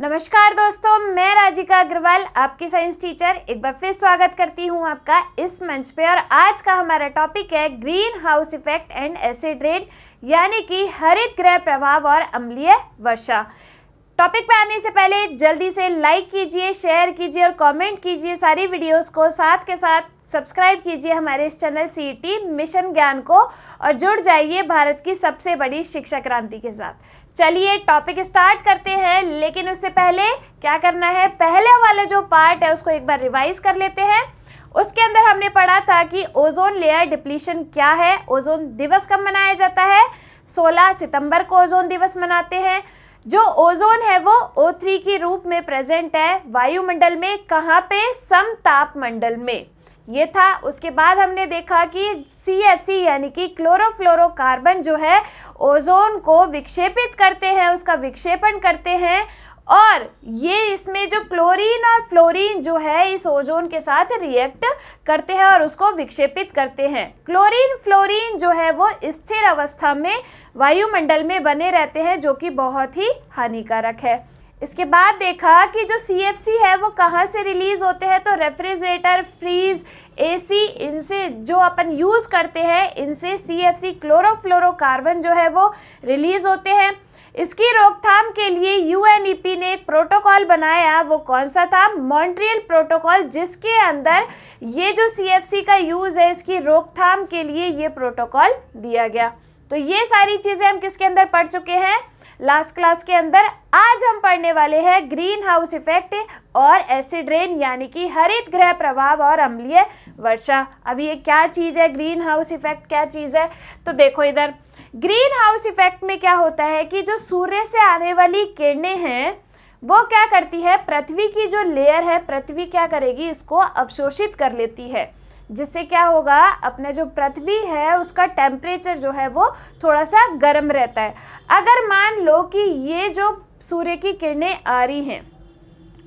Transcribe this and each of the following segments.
नमस्कार दोस्तों, मैं राजिका अग्रवाल आपकी साइंस टीचर एक बार फिर स्वागत करती हूं आपका इस मंच पे। और आज का हमारा टॉपिक है green house effect and acid rain, यानी कि हरित गृह प्रभाव और अम्लीय वर्षा। टॉपिक पे आने से पहले जल्दी से लाइक कीजिए, शेयर कीजिए और कमेंट कीजिए सारी वीडियोस को, साथ के साथ सब्सक्राइब कीजिए हमारे इस चैनल सीईटी मिशन ज्ञान को और जुड़ जाइए भारत की सबसे बड़ी शिक्षा क्रांति के साथ। चलिए टॉपिक स्टार्ट करते हैं, लेकिन उससे पहले क्या करना है, पहले वाला जो पार्ट है उसको एक बार रिवाइज कर लेते हैं। उसके अंदर हमने पढ़ा था कि ओजोन लेयर डिप्लीशन क्या है, ओजोन दिवस कब मनाया जाता है, 16 सितंबर को ओजोन दिवस मनाते हैं। जो ओजोन है वो O3 के रूप में प्रेजेंट है वायुमंडल में, कहाँ पे, समतापमंडल में, ये था। उसके बाद हमने देखा कि CFC यानी कि क्लोरोफ्लोरोकार्बन जो है ओजोन को विक्षेपित करते हैं, उसका विक्षेपण करते हैं, और ये इसमें जो क्लोरीन और फ्लोरीन जो है इस ओजोन के साथ रिएक्ट करते हैं और उसको विक्षेपित करते हैं। क्लोरीन फ्लोरीन जो है वो स्थिर अवस्था में वायुमंडल में बने रहते हैं, जो कि बहुत ही हानिकारक है। इसके बाद देखा कि जो CFC है वो कहाँ से रिलीज होते हैं, तो रेफ्रिजरेटर, फ्रीज, AC, इनसे जो अपन यूज़ करते हैं इनसे CFC क्लोरोफ्लोरोकार्बन जो है वो रिलीज होते हैं। इसकी रोकथाम के लिए UNEP ने एक प्रोटोकॉल बनाया, वो कौन सा था, मॉन्ट्रियल प्रोटोकॉल, जिसके अंदर ये जो CFC का यूज़ है इसकी रोकथाम के लिए ये प्रोटोकॉल दिया गया। तो ये सारी चीज़ें हम किसके अंदर पढ़ चुके हैं, लास्ट क्लास के अंदर। आज हम पढ़ने वाले हैं ग्रीन हाउस इफेक्ट और एसिड रेन, यानी कि हरित गृह प्रभाव और अम्लीय वर्षा। अब ये क्या चीज़ है, ग्रीन हाउस इफेक्ट क्या चीज़ है, तो देखो इधर ग्रीन हाउस इफेक्ट में क्या होता है कि जो सूर्य से आने वाली किरणें हैं वो क्या करती है, पृथ्वी की जो लेयर है, पृथ्वी क्या करेगी, इसको अवशोषित कर लेती है, जिससे क्या होगा, अपना जो पृथ्वी है उसका टेम्परेचर जो है वो थोड़ा सा गर्म रहता है। अगर मान लो कि ये जो सूर्य की किरणें आ रही हैं,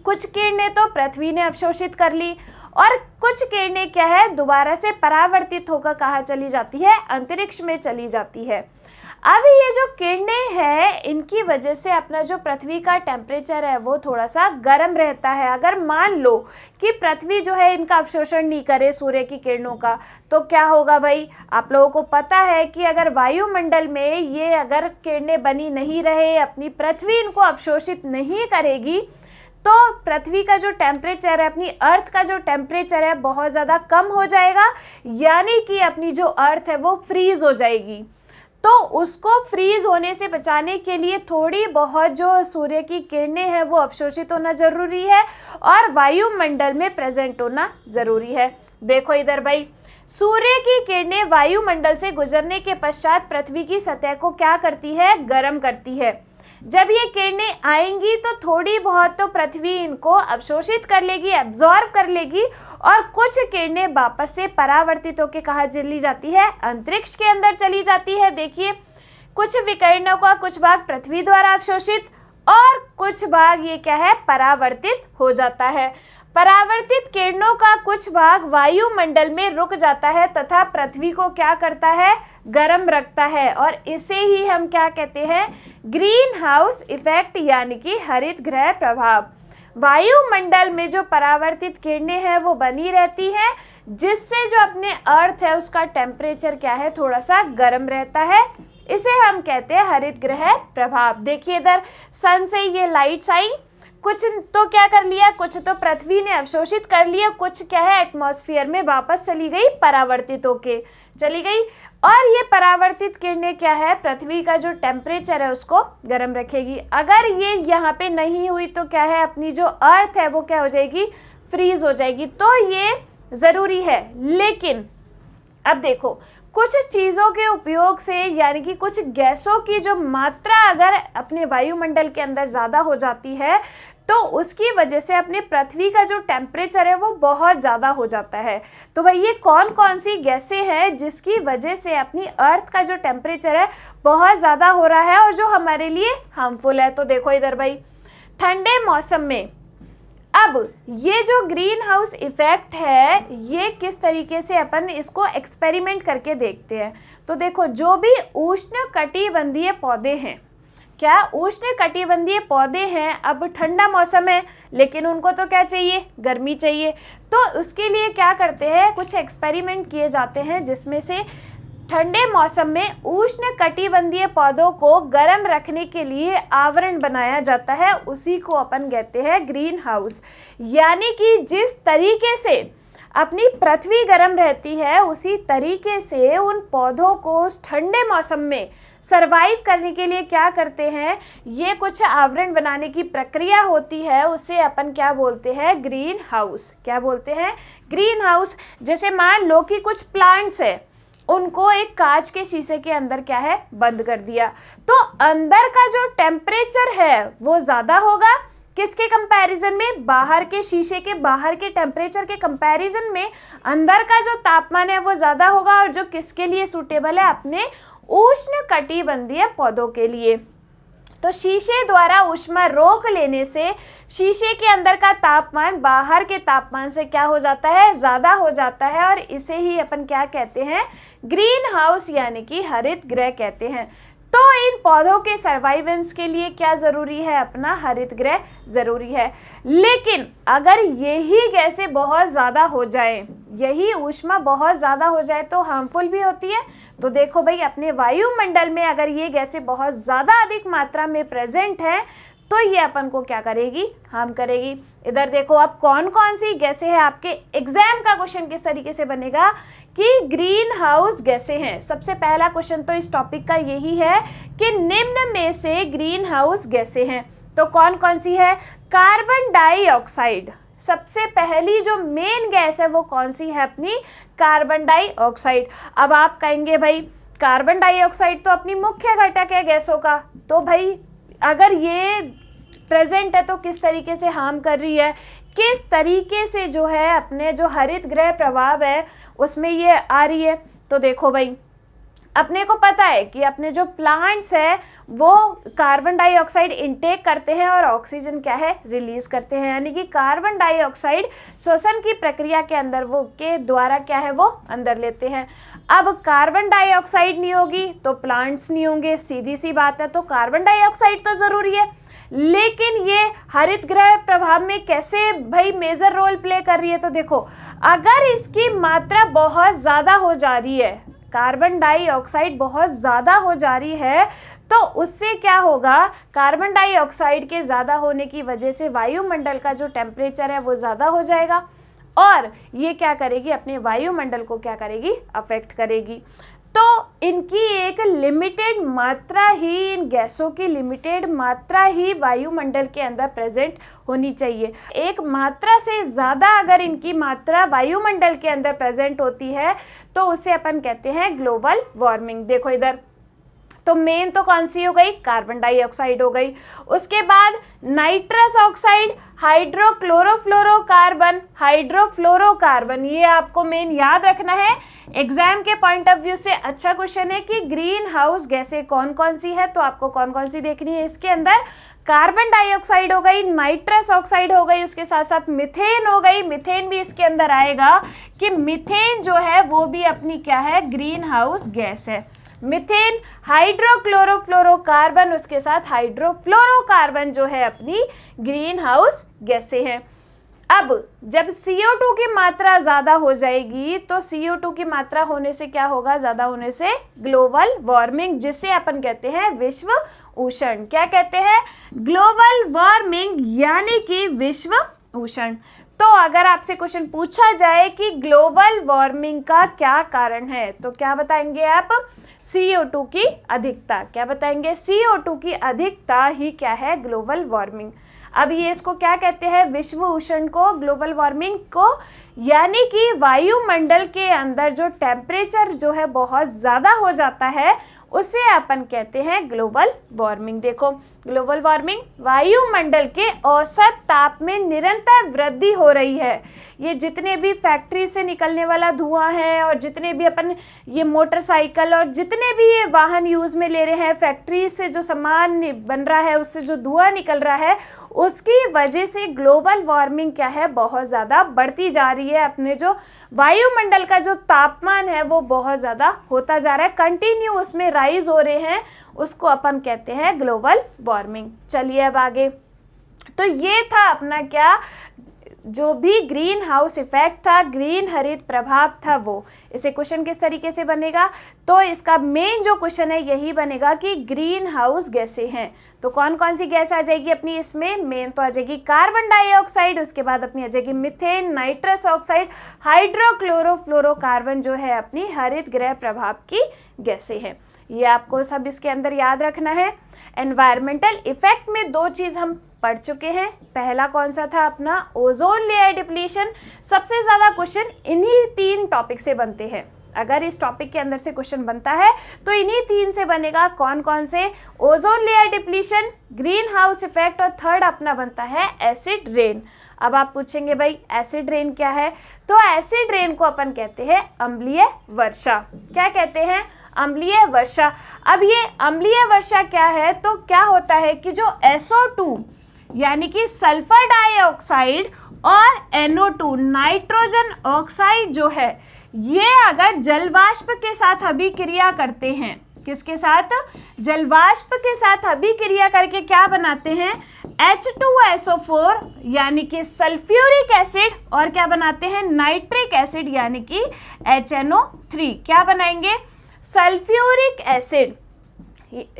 कुछ किरणें तो पृथ्वी ने अवशोषित कर ली और कुछ किरणें क्या है, दोबारा से परावर्तित होकर कहाँ चली जाती है, अंतरिक्ष में चली जाती है। अब ये जो किरणें हैं इनकी वजह से अपना जो पृथ्वी का टेम्परेचर है वो थोड़ा सा गर्म रहता है। अगर मान लो कि पृथ्वी जो है इनका अवशोषण नहीं करे सूर्य की किरणों का, तो क्या होगा भाई, आप लोगों को पता है कि अगर वायुमंडल में ये अगर किरणें बनी नहीं रहे, अपनी पृथ्वी इनको अवशोषित नहीं करेगी, तो पृथ्वी का जो टेम्परेचर है, अपनी अर्थ का जो टेम्परेचर है बहुत ज़्यादा कम हो जाएगा, यानी कि अपनी जो अर्थ है वो फ्रीज हो जाएगी। तो उसको फ्रीज होने से बचाने के लिए थोड़ी बहुत जो सूर्य की किरणें हैं वो अवशोषित होना ज़रूरी है और वायुमंडल में प्रेजेंट होना ज़रूरी है। देखो इधर भाई, सूर्य की किरणें वायुमंडल से गुजरने के पश्चात पृथ्वी की सतह को क्या करती है, गर्म करती है। जब ये किरणें आएंगी तो थोड़ी बहुत तो पृथ्वी इनको अवशोषित कर लेगी, एब्जॉर्ब कर लेगी, और कुछ किरणें वापस से परावर्तित होकर कहाँ चली जाती है, अंतरिक्ष के अंदर चली जाती है। देखिए, कुछ विकिरणों का कुछ भाग पृथ्वी द्वारा अवशोषित और कुछ भाग ये क्या है, परावर्तित हो जाता है। परावर्तित किरणों का कुछ भाग वायुमंडल में रुक जाता है तथा पृथ्वी को क्या करता है, गर्म रखता है, और इसे ही हम क्या कहते हैं, ग्रीन हाउस इफेक्ट, यानी कि हरित गृह प्रभाव। वायुमंडल में जो परावर्तित किरणें हैं वो बनी रहती हैं, जिससे जो अपने अर्थ है उसका टेम्परेचर क्या है, थोड़ा सा गर्म रहता है। इसे हम कहते हैं हरित गृह प्रभाव। देखिए इधर सन से ये लाइट्स आई, कुछ तो क्या कर लिया, कुछ तो पृथ्वी ने अवशोषित कर लिया, कुछ क्या है एटमॉस्फेयर में वापस चली गई, परावर्तित होके चली गई, और ये परावर्तित किरणें क्या है, पृथ्वी का जो टेम्परेचर है उसको गर्म रखेगी। अगर ये यहाँ पे नहीं हुई तो क्या है, अपनी जो अर्थ है वो क्या हो जाएगी, फ्रीज हो जाएगी। तो ये ज़रूरी है। लेकिन अब देखो, कुछ चीज़ों के उपयोग से, यानी कि कुछ गैसों की जो मात्रा अगर अपने वायुमंडल के अंदर ज़्यादा हो जाती है तो उसकी वजह से अपने पृथ्वी का जो टेम्परेचर है वो बहुत ज़्यादा हो जाता है। तो भाई ये कौन कौन सी गैसें हैं जिसकी वजह से अपनी अर्थ का जो टेम्परेचर है बहुत ज़्यादा हो रहा है और जो हमारे लिए हार्मफुल है। तो देखो इधर भाई, ठंडे मौसम में अब ये जो ग्रीन हाउस इफेक्ट है ये किस तरीके से अपन इसको एक्सपेरिमेंट करके देखते हैं। तो देखो, जो भी उष्ण कटिबंधीय पौधे हैं, क्या उष्ण कटिबंधीय पौधे हैं, अब ठंडा मौसम है लेकिन उनको तो क्या चाहिए, गर्मी चाहिए। तो उसके लिए क्या करते हैं, कुछ एक्सपेरिमेंट किए जाते हैं जिसमें से ठंडे मौसम में उष्ण कटिबंधीय पौधों को गर्म रखने के लिए आवरण बनाया जाता है, उसी को अपन कहते हैं ग्रीन हाउस। यानी कि जिस तरीके से अपनी पृथ्वी गर्म रहती है उसी तरीके से उन पौधों को उस ठंडे मौसम में सरवाइव करने के लिए क्या करते हैं, ये कुछ आवरण बनाने की प्रक्रिया होती है, उसे अपन क्या बोलते हैं, ग्रीन हाउस। क्या बोलते हैं, ग्रीन हाउस। जैसे मान लो कि कुछ प्लांट्स है, उनको एक कांच के शीशे के अंदर क्या है, बंद कर दिया, तो अंदर का जो टेम्परेचर है वो ज़्यादा होगा किसके कंपैरिजन में, बाहर के शीशे के बाहर के टेम्परेचर के कंपैरिजन में अंदर का जो तापमान है वो ज़्यादा होगा, और जो किसके लिए सूटेबल है, अपने उष्ण कटिबंधीय पौधों के लिए। तो शीशे द्वारा ऊष्मा रोक लेने से शीशे के अंदर का तापमान बाहर के तापमान से क्या हो जाता है, ज़्यादा हो जाता है, और इसे ही अपन क्या कहते हैं, ग्रीन हाउस यानी कि हरित गृह कहते हैं। तो इन पौधों के सर्वाइवेंस के लिए क्या ज़रूरी है, अपना हरित गृह ज़रूरी है। लेकिन अगर यही गैसें बहुत ज़्यादा हो जाए, यही ऊष्मा बहुत ज़्यादा हो जाए तो हार्मफुल भी होती है। तो देखो भाई, अपने वायुमंडल में अगर ये गैसें बहुत ज़्यादा अधिक मात्रा में प्रेजेंट है तो ये अपन को क्या करेगी, हार्म करेगी। इधर देखो अब कौन कौन सी गैसें हैं, आपके एग्जाम का क्वेश्चन किस तरीके से बनेगा कि ग्रीन हाउस गैसें हैं। सबसे पहला क्वेश्चन तो इस टॉपिक का यही है कि निम्न में से ग्रीन हाउस गैसें हैं, तो कौन कौन सी है, कार्बन डाइऑक्साइड। सबसे पहली जो मेन गैस है वो कौन सी है, अपनी कार्बन डाइऑक्साइड। अब आप कहेंगे भाई कार्बन डाइऑक्साइड तो अपनी मुख्य घटक है गैसों का, तो भाई अगर ये प्रेजेंट है तो किस तरीके से हार्म कर रही है, किस तरीके से जो है अपने जो हरित गृह प्रभाव है उसमें ये आ रही है। तो देखो भाई, अपने को पता है कि अपने जो प्लांट्स है वो कार्बन डाइऑक्साइड इनटेक करते हैं और ऑक्सीजन क्या है, रिलीज करते हैं। यानी कि कार्बन डाइऑक्साइड श्वसन की प्रक्रिया के अंदर वो के द्वारा क्या है, वो अंदर लेते हैं। अब कार्बन डाइऑक्साइड नहीं होगी तो प्लांट्स नहीं होंगे, सीधी सी बात है। तो कार्बन डाइऑक्साइड तो ज़रूरी है, लेकिन ये हरित गृह प्रभाव में कैसे भाई मेजर रोल प्ले कर रही है। तो देखो, अगर इसकी मात्रा बहुत ज़्यादा हो जा रही है, कार्बन डाइऑक्साइड बहुत ज़्यादा हो जा रही है, तो उससे क्या होगा, कार्बन डाइऑक्साइड के ज़्यादा होने की वजह से वायुमंडल का जो टेम्परेचर है वो ज़्यादा हो जाएगा, और ये क्या करेगी, अपने वायुमंडल को क्या करेगी, अफेक्ट करेगी। तो इनकी एक लिमिटेड मात्रा ही, इन गैसों की लिमिटेड मात्रा ही वायुमंडल के अंदर प्रेजेंट होनी चाहिए। एक मात्रा से ज़्यादा अगर इनकी मात्रा वायुमंडल के अंदर प्रेजेंट होती है तो उसे अपन कहते हैं ग्लोबल वार्मिंग। देखो इधर, तो मेन तो कौन सी हो गई, कार्बन डाइऑक्साइड हो गई। उसके बाद नाइट्रस ऑक्साइड, हाइड्रोक्लोरोफ्लोरोकार्बन, हाइड्रोफ्लोरोकार्बन, ये आपको मेन याद रखना है। एग्जाम के पॉइंट ऑफ व्यू से अच्छा क्वेश्चन है कि ग्रीन हाउस गैसें कौन कौन सी है, तो आपको कौन कौन सी देखनी है इसके अंदर, कार्बन डाइऑक्साइड हो गई, नाइट्रस ऑक्साइड हो गई, उसके साथ साथ मिथेन हो गई। मिथेन भी इसके अंदर आएगा कि मिथेन जो है वो भी अपनी क्या है, ग्रीन हाउस गैस है। मिथेन, हाइड्रोक्लोरोफ्लोरोकार्बन, उसके साथ हाइड्रोफ्लोरोकार्बन जो है अपनी ग्रीन हाउस गैसें हैं। अब जब CO2 की मात्रा ज़्यादा हो जाएगी तो CO2 की मात्रा होने से क्या होगा, ज़्यादा होने से ग्लोबल वार्मिंग, जिसे अपन कहते हैं विश्व उष्ण। क्या कहते हैं, ग्लोबल वार्मिंग यानी कि विश्व उष्ण। तो अगर आपसे क्वेश्चन पूछा जाए कि ग्लोबल वार्मिंग का क्या कारण है, तो क्या बताएंगे आप, CO2 की अधिकता। क्या बताएंगे, CO2 की अधिकता ही क्या है, ग्लोबल वार्मिंग। अब ये इसको क्या कहते हैं, विश्व उष्ण को, ग्लोबल वार्मिंग को, यानी कि वायुमंडल के अंदर जो टेम्परेचर जो है बहुत ज़्यादा हो जाता है उसे अपन कहते हैं ग्लोबल वार्मिंग। देखो, ग्लोबल वार्मिंग, वायुमंडल के औसत ताप में निरंतर वृद्धि हो रही है। ये जितने भी फैक्ट्री से निकलने वाला धुआं है और जितने भी अपन ये मोटरसाइकिल और जितने भी ये वाहन यूज़ में ले रहे हैं, फैक्ट्री से जो सामान बन रहा है उससे जो धुआं निकल रहा है, उसकी वजह से ग्लोबल वार्मिंग क्या है, बहुत ज़्यादा बढ़ती जा रही ये अपने जो वायुमंडल का जो तापमान है वो बहुत ज़्यादा होता जा रहा है, कंटिन्यू उसमें राइज हो रहे हैं, उसको अपन कहते हैं ग्लोबल वार्मिंग। चलिए अब आगे। तो ये था अपना क्या, जो भी ग्रीन हाउस इफेक्ट था, ग्रीन हरित प्रभाव था वो। इसे क्वेश्चन किस तरीके से बनेगा, तो इसका मेन जो क्वेश्चन है यही बनेगा कि ग्रीन हाउस गैसें हैं तो कौन कौन सी गैस आ जाएगी अपनी इसमें, मेन तो आ जाएगी कार्बन डाइऑक्साइड, उसके बाद अपनी आ जाएगी मीथेन, नाइट्रस ऑक्साइड, हाइड्रोक्लोरोफ्लोरोकार्बन जो है अपनी हरित गृह प्रभाव की गैसें हैं। ये आपको सब इसके अंदर याद रखना है। एनवायरमेंटल इफेक्ट में दो चीज़ हम पढ़ चुके हैं। पहला कौन सा था अपना, ओजोन लेयर डिप्लीशन। सबसे ज़्यादा क्वेश्चन इन्हीं 3 टॉपिक से बनते हैं। अगर इस टॉपिक के अंदर से क्वेश्चन बनता है तो इन्हीं 3 से बनेगा। कौन कौन से, ozone layer depletion, green house effect, और थर्ड अपना बनता है एसिड रेन। अब आप पूछेंगे भाई एसिड रेन क्या है, तो एसिड रेन को अपन कहते हैं अम्लीय वर्षा। क्या कहते हैं, अम्लीय वर्षा। अब ये अम्लीय वर्षा क्या है, तो क्या होता है कि जो SO2 यानी कि सल्फर डाइऑक्साइड और NO2 नाइट्रोजन ऑक्साइड जो है, ये अगर जलवाष्प के साथ अभिक्रिया करते हैं, किसके साथ, जलवाष्प के साथ अभिक्रिया करके क्या बनाते हैं, H2SO4 यानी कि सल्फ्यूरिक एसिड, और क्या बनाते हैं, नाइट्रिक एसिड यानी कि HNO3। क्या बनाएंगे, सल्फ्यूरिक एसिड।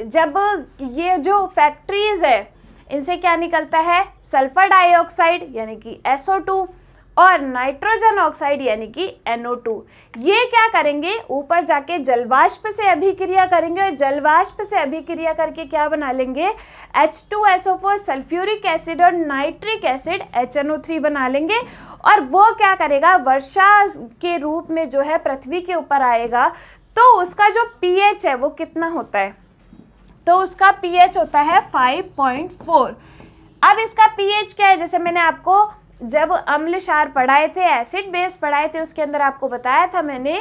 जब ये जो फैक्ट्रीज है इनसे क्या निकलता है, सल्फर डाइऑक्साइड यानी कि SO2 और नाइट्रोजन ऑक्साइड यानी कि NO2। ये क्या करेंगे, ऊपर जाके जलवाष्प से अभिक्रिया करेंगे, और जलवाष्प से अभिक्रिया करके क्या बना लेंगे, H2SO4 सल्फ्यूरिक एसिड और नाइट्रिक एसिड HNO3 बना लेंगे। और वो क्या करेगा, वर्षा के रूप में जो है पृथ्वी के ऊपर आएगा, तो उसका जो pH है वो कितना होता है, तो उसका pH होता है 5.4। अब इसका pH क्या है, जैसे मैंने आपको जब अम्ल क्षार पढ़ाए थे, एसिड बेस पढ़ाए थे, उसके अंदर आपको बताया था मैंने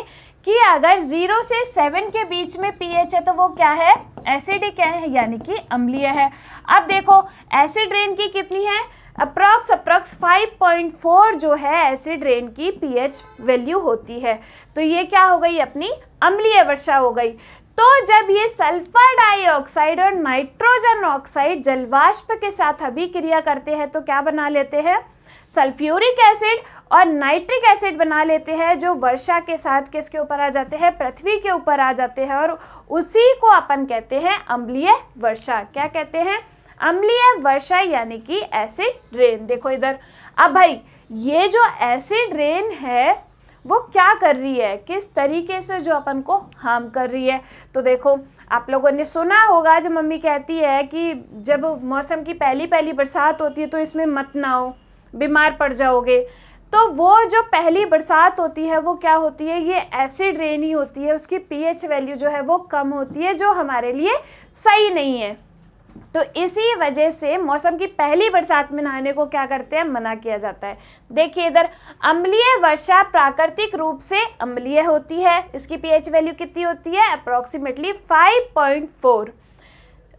कि अगर 0 से 7 के बीच में pH है तो वो क्या है, एसिडिक है यानी कि अम्लीय है। अब देखो एसिड रेन की कितनी है, अप्रॉक्स 5.4 जो है एसिड रेन की pH वैल्यू होती है। तो ये क्या हो गई, अपनी अम्लीय वर्षा हो गई। तो जब ये सल्फर डाइऑक्साइड और नाइट्रोजन ऑक्साइड जलवाष्प के साथ अभिक्रिया करते हैं तो क्या बना लेते हैं, सल्फ्यूरिक एसिड और नाइट्रिक एसिड बना लेते हैं, जो वर्षा के साथ किसके ऊपर आ जाते हैं, पृथ्वी के ऊपर आ जाते हैं, और उसी को अपन कहते हैं अम्लीय वर्षा। क्या कहते हैं, अम्लीय वर्षा यानी कि एसिड रेन। देखो इधर, अब भाई ये जो एसिड रेन है वो क्या कर रही है, किस तरीके से जो अपन को हार्म कर रही है। तो देखो आप लोगों ने सुना होगा जब मम्मी कहती है कि जब मौसम की पहली बरसात होती है तो इसमें मत नहाओ, बीमार पड़ जाओगे। तो वो जो पहली बरसात होती है वो क्या होती है, ये एसिड रेन ही होती है। उसकी pH वैल्यू जो है वो कम होती है, जो हमारे लिए सही नहीं है। तो इसी वजह से मौसम की पहली बरसात में नहाने को क्या करते हैं, मना किया जाता है। देखिए इधर, अम्लीय वर्षा प्राकृतिक रूप से अम्लीय होती है। इसकी pH वैल्यू कितनी होती है, अप्रोक्सीमेटली 5.4।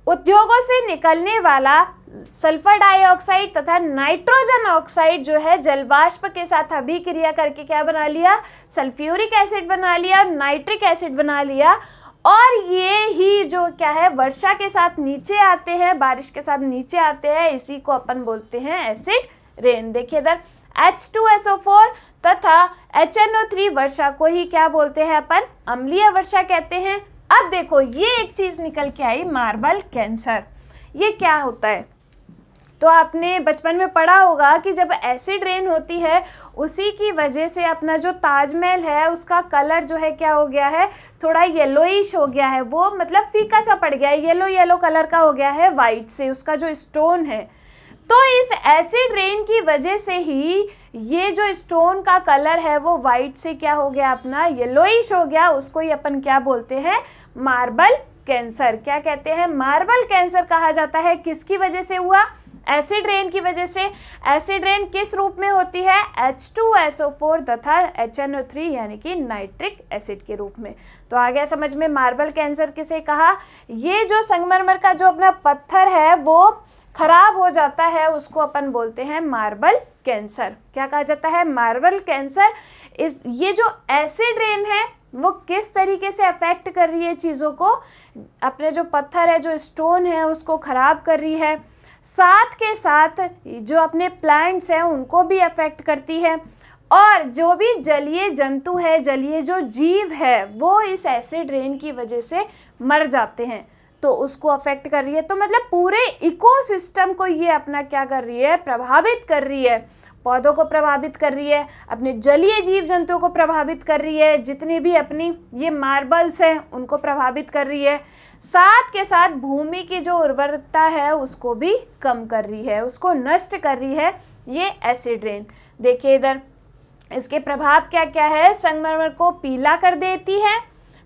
उद्योगों से निकलने वाला सल्फर डाइऑक्साइड तथा नाइट्रोजन ऑक्साइड जो है जलवाष्प के साथ अभिक्रिया करके क्या बना लिया, सल्फ्यूरिक एसिड बना लिया, नाइट्रिक एसिड बना लिया, और ये ही जो क्या है वर्षा के साथ नीचे आते हैं, बारिश के साथ नीचे आते हैं, इसी को अपन बोलते हैं एसिड रेन। देखिए इधर, H2SO4 तथा HNO3 वर्षा को ही क्या बोलते हैं अपन, अम्लीय वर्षा कहते हैं। अब देखो ये एक चीज निकल के आई, मार्बल कैंसर। ये क्या होता है, तो आपने बचपन में पढ़ा होगा कि जब एसिड रेन होती है उसी की वजह से अपना जो ताजमहल है उसका कलर जो है क्या हो गया है, थोड़ा येलोइश हो गया है, वो मतलब फीका सा पड़ गया है, येलो कलर का हो गया है वाइट से, उसका जो स्टोन है। तो इस एसिड रेन की वजह से ही ये जो स्टोन का कलर है वो वाइट से क्या हो गया, अपना येलोइश हो गया। उसको ही अपन क्या बोलते हैं, मार्बल कैंसर। क्या कहते हैं, मार्बल कैंसर कहा जाता है। किसकी वजह से हुआ, एसिड रेन की वजह से। एसिड रेन किस रूप में होती है, H2SO4 तथा HNO3 यानी कि नाइट्रिक एसिड के रूप में। तो आ गया समझ में मार्बल कैंसर किसे कहा। ये जो संगमरमर का जो अपना पत्थर है वो खराब हो जाता है, उसको अपन बोलते हैं मार्बल कैंसर। क्या कहा जाता है? Marble cancer. ये जो एसिड रेन है वो किस तरीके से अफेक्ट कर रही है चीज़ों को, अपने जो पत्थर है, जो स्टोन है, उसको ख़राब कर रही है। साथ के साथ जो अपने प्लांट्स हैं उनको भी अफेक्ट करती है, और जो भी जलीय जंतु है, जलीय जो जीव है, वो इस एसिड रेन की वजह से मर जाते हैं, तो उसको अफेक्ट कर रही है। तो मतलब पूरे इकोसिस्टम को ये अपना क्या कर रही है? प्रभावित कर रही है। पौधों को प्रभावित कर रही है, अपने जलीय जीव जंतुओं को प्रभावित कर रही है, जितनी भी अपनी ये मार्बल्स हैं उनको प्रभावित कर रही है। साथ के साथ भूमि की जो उर्वरकता है उसको भी कम कर रही है, उसको नष्ट कर रही है ये एसिड रेन। देखिए इधर इसके प्रभाव क्या क्या है? संगमरमर को पीला कर देती है,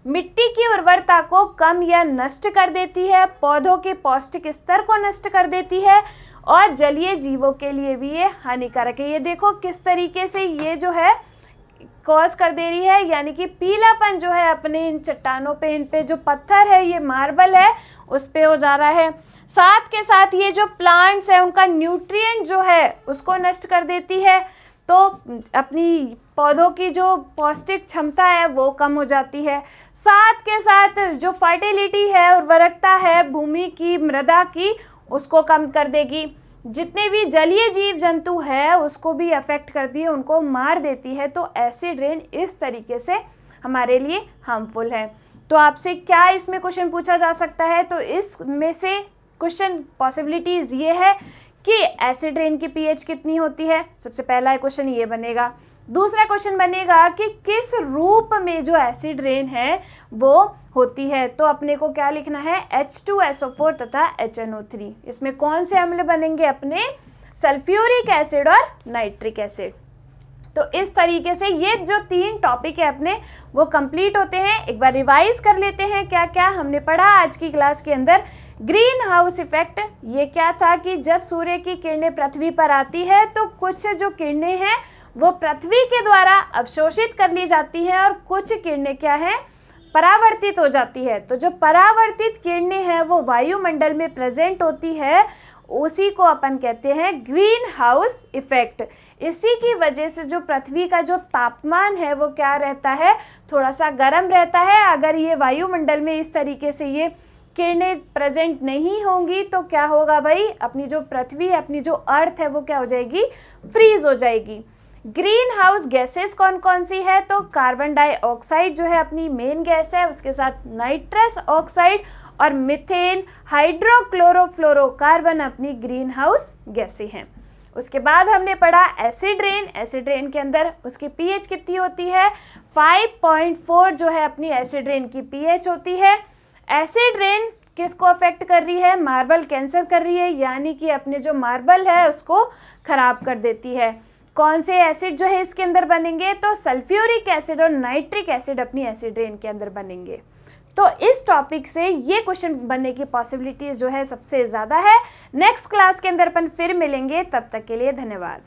मिट्टी की उर्वरता को कम या नष्ट कर देती है, पौधों के पौष्टिक स्तर को नष्ट कर देती है, और जलीय जीवों के लिए भी ये हानिकारक है। ये देखो किस तरीके से ये जो है कॉज कर दे रही है, यानी कि पीलापन जो है अपने इन चट्टानों पे, इन पे जो पत्थर है, ये मार्बल है, उस पे हो जा रहा है। साथ के साथ ये जो प्लांट्स है उनका न्यूट्रिएंट जो है उसको नष्ट कर देती है, तो अपनी पौधों की जो पौष्टिक क्षमता है वो कम हो जाती है। साथ के साथ जो फर्टिलिटी है, उर्वरकता है भूमि की, मृदा की, उसको कम कर देगी। जितने भी जलीय जीव जंतु है उसको भी अफेक्ट करती है, उनको मार देती है। तो एसिड रेन इस तरीके से हमारे लिए हार्मफुल है। तो आपसे क्या इसमें क्वेश्चन पूछा जा सकता है? तो इसमें से क्वेश्चन पॉसिबिलिटीज़ ये है कि एसिड रेन की पीएच कितनी होती है। सबसे पहला क्वेश्चन ये बनेगा। दूसरा क्वेश्चन बनेगा कि किस रूप में जो एसिड रेन है वो होती है। तो अपने को क्या लिखना है? H2SO4 तथा HNO3। इसमें कौन से अम्ल बनेंगे? अपने सल्फ्यूरिक एसिड और नाइट्रिक एसिड। तो इस तरीके से ये जो 3 टॉपिक है अपने वो कंप्लीट होते हैं। एक बार रिवाइज कर लेते हैं क्या क्या हमने पढ़ा आज की क्लास के अंदर। ग्रीन हाउस इफेक्ट ये क्या था कि जब सूर्य की किरणें पृथ्वी पर आती है तो कुछ जो किरणें हैं वो पृथ्वी के द्वारा अवशोषित कर ली जाती हैं, और कुछ किरणें क्या हैं? परावर्तित हो जाती है। तो जो परावर्तित किरणें हैं वो वायुमंडल में प्रेजेंट होती है, उसी को अपन कहते हैं ग्रीन हाउस इफेक्ट। इसी की वजह से जो पृथ्वी का जो तापमान है वो क्या रहता है? थोड़ा सा गर्म रहता है। अगर ये वायुमंडल में इस तरीके से ये किरणें प्रेजेंट नहीं होंगी तो क्या होगा भाई? अपनी जो पृथ्वी है, अपनी जो अर्थ है वो क्या हो जाएगी? फ्रीज हो जाएगी। ग्रीन हाउस गैसेस कौन कौन सी है? तो कार्बन डाइऑक्साइड जो है अपनी मेन गैस है, उसके साथ नाइट्रस ऑक्साइड और मीथेन, हाइड्रोक्लोरोफ्लोरोकार्बन अपनी ग्रीन हाउस गैसें हैं। उसके बाद हमने पढ़ा एसिड रेन। एसिड रेन के अंदर उसकी पीएच कितनी होती है? 5.4 जो है अपनी एसिड रेन की पीएच होती है। एसिड रेन किसको अफेक्ट कर रही है? मार्बल कैंसर कर रही है, यानी कि अपने जो मार्बल है उसको खराब कर देती है। कौन से एसिड जो है इसके अंदर बनेंगे? तो सल्फ्यूरिक एसिड और नाइट्रिक एसिड अपनी एसिड रेन के अंदर बनेंगे। तो इस टॉपिक से ये क्वेश्चन बनने की पॉसिबिलिटीज जो है सबसे ज़्यादा है। नेक्स्ट क्लास के अंदर अपन फिर मिलेंगे, तब तक के लिए धन्यवाद।